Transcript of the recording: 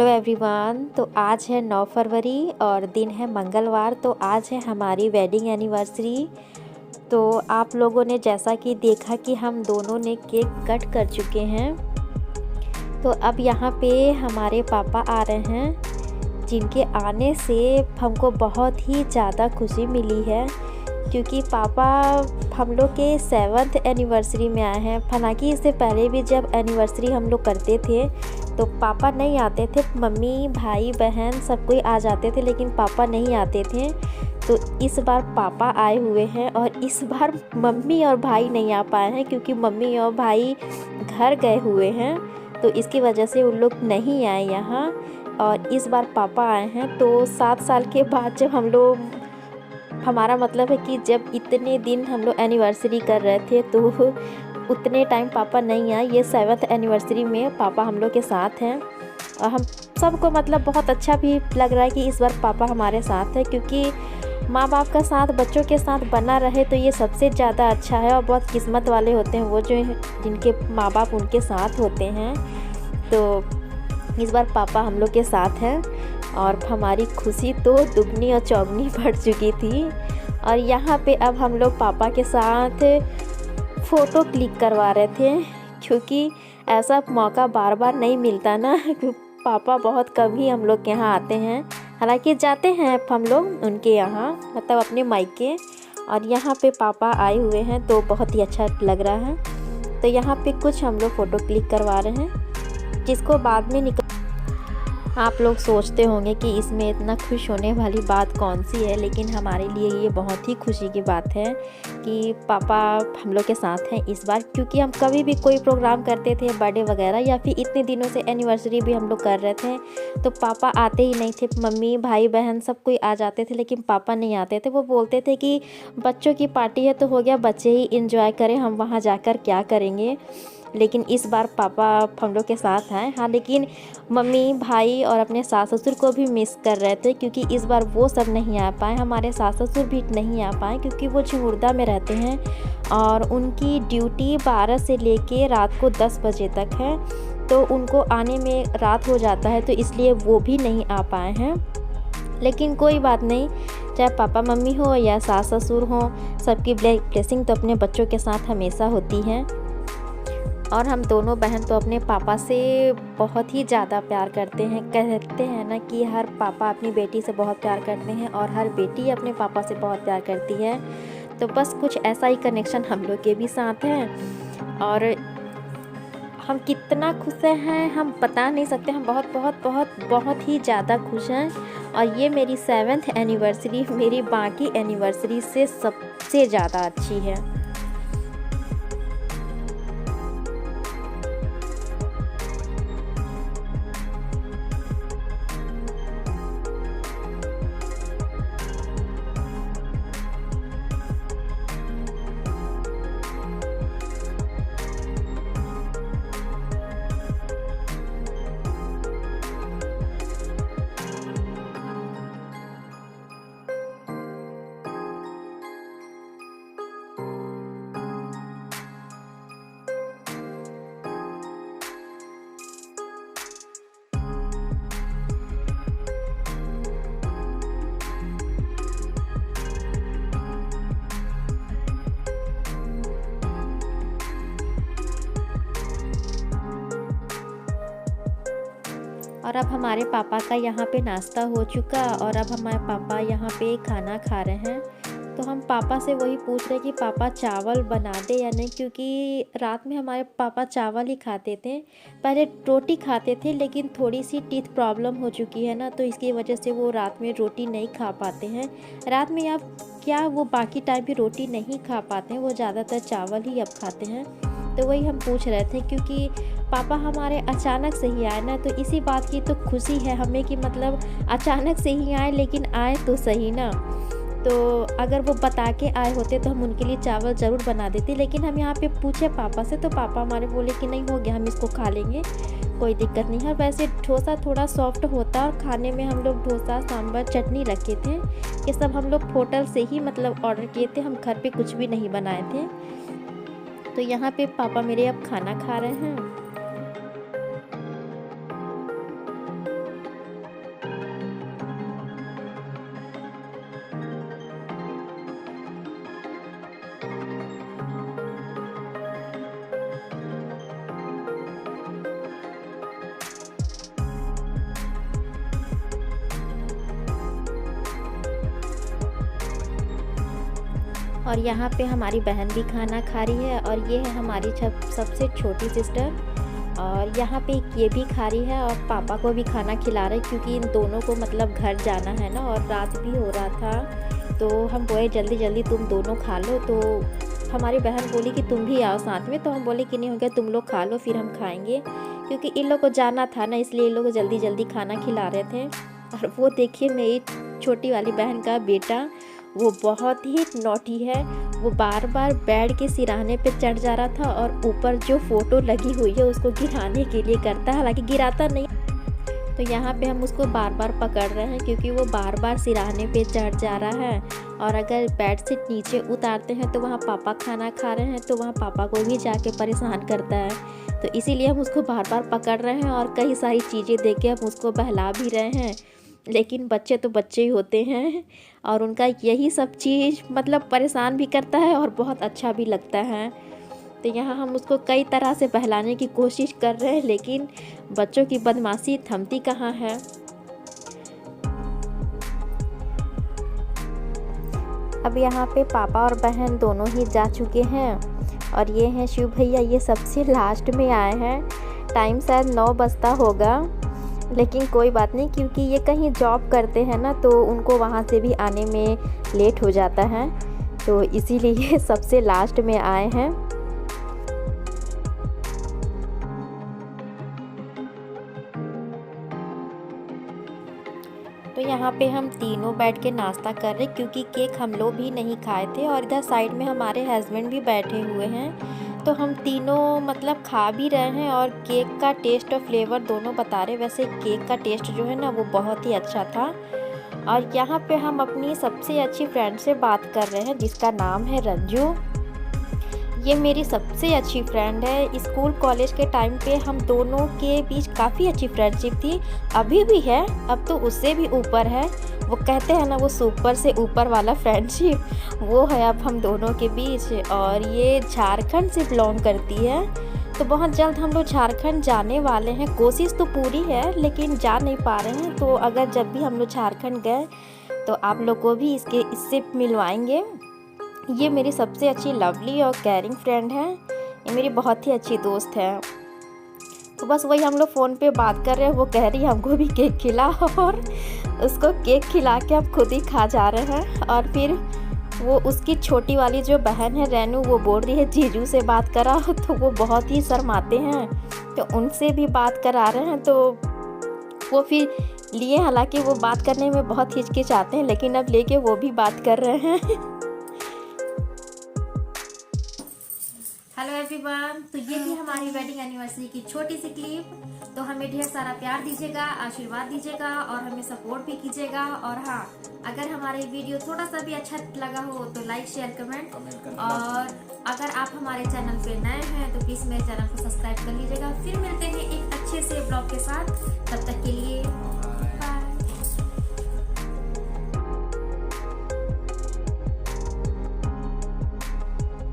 Everyone. तो आज है 9 फरवरी और दिन है मंगलवार। तो आज है हमारी वेडिंग एनिवर्सरी। तो आप लोगों ने जैसा कि देखा कि हम दोनों ने केक कट कर चुके हैं। तो अब यहाँ पे हमारे पापा आ रहे हैं, जिनके आने से हमको बहुत ही ज़्यादा खुशी मिली है, क्योंकि पापा हम लोग के 7th एनिवर्सरी में आए हैं। हालांकि इससे पहले भी जब एनिवर्सरी हम लोग करते थे तो पापा नहीं आते थे, मम्मी भाई बहन सब कोई आ जाते थे, लेकिन पापा नहीं आते थे। तो इस बार पापा आए हुए हैं और इस बार मम्मी और भाई नहीं आ पाए हैं, क्योंकि मम्मी और भाई घर गए हुए हैं। तो इसकी वजह से उन लोग नहीं आए यहाँ, और इस बार पापा आए हैं। तो 7 साल के बाद जब हम लोग, हमारा मतलब है कि जब इतने दिन हम लोग एनिवर्सरी कर रहे थे तो उतने टाइम पापा नहीं आए। ये 7th एनिवर्सरी में पापा हम लोग के साथ हैं, और हम सबको मतलब बहुत अच्छा भी लग रहा है कि इस बार पापा हमारे साथ है, क्योंकि माँ बाप का साथ बच्चों के साथ बना रहे तो ये सबसे ज़्यादा अच्छा है। और बहुत किस्मत वाले होते हैं वो जो जिनके माँ बाप उनके साथ होते हैं। तो इस बार पापा हम लोग के साथ हैं और हमारी खुशी तो दुगनी और चौगनी बढ़ चुकी थी। और यहाँ पे अब हम लोग पापा के साथ फ़ोटो क्लिक करवा रहे थे, क्योंकि ऐसा मौका बार बार नहीं मिलता ना। पापा बहुत कम ही हम लोग के यहाँ आते हैं, हालांकि जाते हैं हम लोग उनके यहाँ, मतलब अपने मायके। और यहाँ पे पापा आए हुए हैं तो बहुत ही अच्छा लग रहा है। तो यहाँ पे कुछ हम लोग फ़ोटो क्लिक करवा रहे हैं, जिसको बाद में आप लोग सोचते होंगे कि इसमें इतना खुश होने वाली बात कौन सी है, लेकिन हमारे लिए ये बहुत ही खुशी की बात है कि पापा हम लोग के साथ हैं इस बार। क्योंकि हम कभी भी कोई प्रोग्राम करते थे, बर्थडे वगैरह, या फिर इतने दिनों से एनिवर्सरी भी हम लोग कर रहे थे, तो पापा आते ही नहीं थे। मम्मी भाई बहन सब कोई आ जाते थे, लेकिन पापा नहीं आते थे। वो बोलते थे कि बच्चों की पार्टी है तो हो गया, बच्चे ही इंजॉय करें, हम वहाँ जाकर क्या करेंगे। लेकिन इस बार पापा हम लोग के साथ हैं। हाँ, लेकिन मम्मी भाई और अपने सास ससुर को भी मिस कर रहे थे, क्योंकि इस बार वो सब नहीं आ पाए। हमारे सास ससुर भी नहीं आ पाए, क्योंकि वो झुमुर्दा में रहते हैं और उनकी ड्यूटी 12 से लेके रात को 10 बजे तक है। तो उनको आने में रात हो जाता है, तो इसलिए वो भी नहीं आ पाए हैं। लेकिन कोई बात नहीं, चाहे पापा मम्मी हो या सास ससुर हो, सबकी ब्लेसिंग तो अपने बच्चों के साथ हमेशा होती है। और हम दोनों बहन तो अपने पापा से बहुत ही ज़्यादा प्यार करते हैं। कहते हैं ना कि हर पापा अपनी बेटी से बहुत प्यार करते हैं और हर बेटी अपने पापा से बहुत प्यार करती है। तो बस कुछ ऐसा ही कनेक्शन हम लोग के भी साथ हैं, और हम कितना खुश हैं हम बता नहीं सकते। हम बहुत बहुत बहुत बहुत ही ज़्यादा खुश हैं। और ये मेरी 7th एनिवर्सरी मेरी बाकी एनिवर्सरी से सबसे ज़्यादा अच्छी है। और अब हमारे पापा का यहाँ पे नाश्ता हो चुका, और अब हमारे पापा यहाँ पे खाना खा रहे हैं। तो हम पापा से वही पूछ रहे कि पापा चावल बना दे या नहीं, क्योंकि रात में हमारे पापा चावल ही खाते थे। पहले रोटी खाते थे, लेकिन थोड़ी सी टीथ प्रॉब्लम हो चुकी है ना, तो इसकी वजह से वो रात में रोटी नहीं खा पाते हैं। रात में आप क्या, वो बाकी टाइम भी रोटी नहीं खा पाते हैं, वो ज़्यादातर चावल ही अब खाते हैं। तो वही हम पूछ रहे थे, क्योंकि पापा हमारे अचानक से ही आए ना, तो इसी बात की तो खुशी है हमें कि मतलब अचानक से ही आए, लेकिन आए तो सही ना। तो अगर वो बता के आए होते तो हम उनके लिए चावल ज़रूर बना देते, लेकिन हम यहाँ पे पूछे पापा से तो पापा हमारे बोले कि नहीं, हो गया, हम इसको खा लेंगे, कोई दिक्कत नहीं है। वैसे डोसा थोड़ा सॉफ्ट होता, और खाने में हम लोग डोसा सांभर चटनी रखे थे। ये सब हम लोग होटल से ही मतलब ऑर्डर किए थे, हम घर पे कुछ भी नहीं बनाए थे। तो यहाँ पे पापा मेरे अब खाना खा रहे हैं। और यहाँ पे हमारी बहन भी खाना खा रही है और ये है हमारी सबसे छोटी सिस्टर। और यहाँ पे ये भी खा रही है और पापा को भी खाना खिला रहे क्योंकि इन दोनों को मतलब घर जाना है ना, और रात भी हो रहा था। तो हम बोले जल्दी जल्दी तुम दोनों खा लो। तो हमारी बहन बोली कि तुम भी आओ साथ में। तो हम बोले कि नहीं हो गया, तुम लोग खा लो फिर हम खाएंगे, क्योंकि इन लोग को जाना था ना, इसलिए इन लोग को जल्दी जल्दी खाना खिला रहे थे। और वो देखिए मेरी छोटी वाली बहन का बेटा, वो बहुत ही नॉटी है। वो बार बार बेड के सिरहाने पे चढ़ जा रहा था और ऊपर जो फ़ोटो लगी हुई है उसको गिराने के लिए करता है, हालांकि गिराता नहीं। तो यहाँ पे हम उसको बार बार पकड़ रहे हैं क्योंकि वो बार बार सिरहाने पे चढ़ जा रहा है। और अगर बेड से नीचे उतारते हैं तो वहाँ पापा खाना खा रहे हैं तो वहाँ पापा को भी जाके परेशान करता है। तो इसीलिए हम उसको बार बार पकड़ रहे हैं और कई सारी चीज़ें दे के हम उसको बहला भी रहे हैं। लेकिन बच्चे तो बच्चे ही होते हैं और उनका यही सब चीज़ मतलब परेशान भी करता है और बहुत अच्छा भी लगता है। तो यहाँ हम उसको कई तरह से बहलाने की कोशिश कर रहे हैं, लेकिन बच्चों की बदमाशी थमती कहाँ है। अब यहाँ पे पापा और बहन दोनों ही जा चुके हैं और ये हैं शिव भैया, ये सबसे लास्ट में आए हैं। टाइम शायद 9 बजता होगा, लेकिन कोई बात नहीं क्योंकि ये कहीं जॉब करते हैं ना, तो उनको वहाँ से भी आने में लेट हो जाता है, तो इसीलिए सबसे लास्ट में आए हैं। तो यहाँ पे हम तीनों बैठ के नाश्ता कर रहे क्योंकि केक हम लोग भी नहीं खाए थे और इधर साइड में हमारे हस्बैंड भी बैठे हुए हैं। तो हम तीनों मतलब खा भी रहे हैं और केक का टेस्ट और फ्लेवर दोनों बता रहे। वैसे केक का टेस्ट जो है ना वो बहुत ही अच्छा था। और यहाँ पे हम अपनी सबसे अच्छी फ्रेंड से बात कर रहे हैं जिसका नाम है रंजू। ये मेरी सबसे अच्छी फ्रेंड है। स्कूल कॉलेज के टाइम पे हम दोनों के बीच काफ़ी अच्छी फ्रेंडशिप थी, अभी भी है, अब तो उससे भी ऊपर है। वो कहते हैं ना वो सुपर से ऊपर वाला फ्रेंडशिप, वो है अब हम दोनों के बीच। और ये झारखंड से बिलोंग करती है, तो बहुत जल्द हम लोग झारखंड जाने वाले हैं। कोशिश तो पूरी है लेकिन जा नहीं पा रहे हैं, तो अगर जब भी हम लोग झारखंड गए तो आप लोग को भी इससे मिलवाएंगे। ये मेरी सबसे अच्छी लवली और केयरिंग फ्रेंड है, ये मेरी बहुत ही अच्छी दोस्त है। तो बस वही हम लोग फ़ोन पे बात कर रहे हैं। वो कह रही है हमको भी केक खिला, और उसको केक खिला के हम खुद ही खा जा रहे हैं। और फिर वो उसकी छोटी वाली जो बहन है रेनू, वो बोल रही है जीजू से बात करा, तो वो बहुत ही शर्माते हैं, तो उनसे भी बात करा रहे हैं। तो वो फिर लिए, हालांकि वो बात करने में बहुत हिचकिचाते हैं, लेकिन अब लेके वो भी बात कर रहे हैं। हेलो एवरीवन, तो ये थी हमारी वेडिंग एनिवर्सरी की छोटी सी क्लिप। तो हमें ढेर सारा प्यार दीजिएगा, आशीर्वाद दीजिएगा और हमें सपोर्ट भी कीजिएगा। और हाँ, अगर हमारे वीडियो थोड़ा सा भी अच्छा लगा हो तो लाइक शेयर कमेंट। और अगर आप हमारे चैनल पे नए हैं तो प्लीज मेरे चैनल को सब्सक्राइब कर लीजिएगा। फिर मिलते हैं एक अच्छे से ब्लॉग के साथ, तब तक के लिए